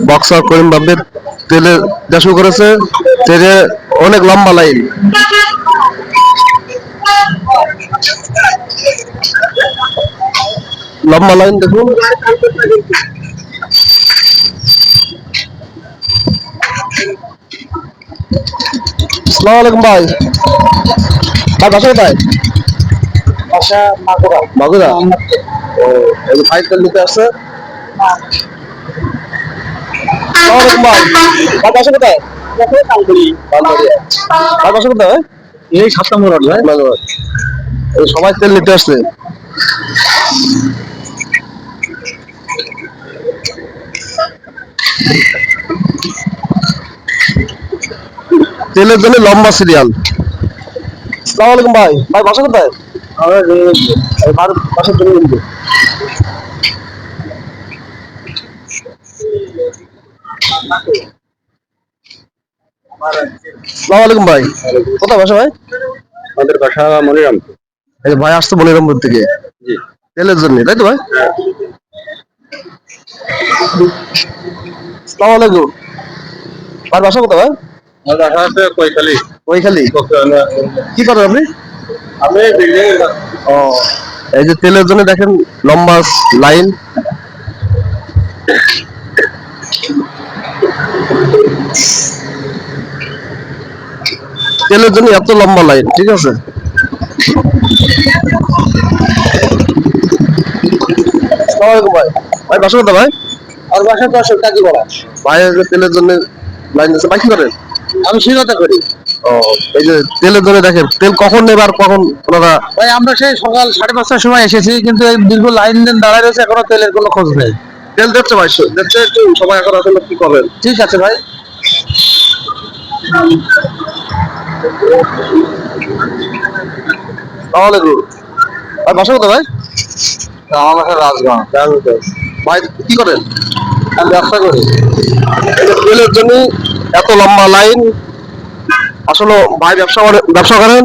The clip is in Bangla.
বক্সার করিম ভাবে তেলে দেওয়া শুরু করেছে। তেলে অনেক লম্বা লাইন। লম্বা লাইন দেখুন। আসসালামু আলাইকুম ভাই। ভাই বাসা কোথায়? বাসা মাগুরা। মাগুরা। ও, এই যে ভাই তেল নিতে আসছে। আসসালামু আলাইকুম ভাই। ভাই বাসা কোথায়? পানবাড়িয়া। ভাই বাসা কোথায়? এই 7 নম্বর ওয়ার্ড ভাই। মাগুরা। এই সবাই তেল নিতে আসছে। তেলের জন্য লম্বা সিরিয়াল। আসসালামু আলাইকুম ভাই। ভাই বাসা কোথায়? বাসা তেল নিতে। আসসালামু আলাইকুম ভাই। কোথায় বাসা ভাই? আমাদের বাসা মনিরামপুর। এই যে ভাই আসছে বলিরামপুর থেকে জি। তেলের জন্য, তাই তো ভাই? আসসালামু আলাইকুম। ভাই বাসা কোথায় ভাই? আমাদের বাসা আছে কৈখালী। ওইখালি। কি করেন আপনি? আমি বিল্ডিং। ও, এই যে তেলের জন্য দেখেন লম্বা লাইন। তেলের জন্য এত লম্বা লাইন, ঠিক আছে। আসসালামু আলাইকুম ভাই। ভাই বাসা কোথায় ভাই? আর বাসা তো আসলে কাজী বলা। ভাই এই যে তেলের জন্য লাইন দিচ্ছে, ভাই কি করেন? আমি শিরতা করি। ও, এই যে তেলের জন্য দেখেন তেল কখন নেবে আর কখন ওনারা। ভাই আমরা সেই সকাল 5:30টার সময় এসেছি, কিন্তু এই দীর্ঘ লাইন দিন দাঁড়ায় রয়েছে, এখনো তেলের কোনো খোঁজ নেই। তেল দিচ্ছে ভাই, দিচ্ছে একটু সময় এখন আসলে কি করবেন। ঠিক আছে ভাই। আসসালামু আলাইকুম। ভাই বাসা কোথায় ভাই? আমার বাসা রাজগঞ্জ। ভাই কি করেন? আমি ব্যবসা করি। এই যে তেলের জন্য এত লম্বা লাইন। আসলে ভাই ব্যবসা করেন।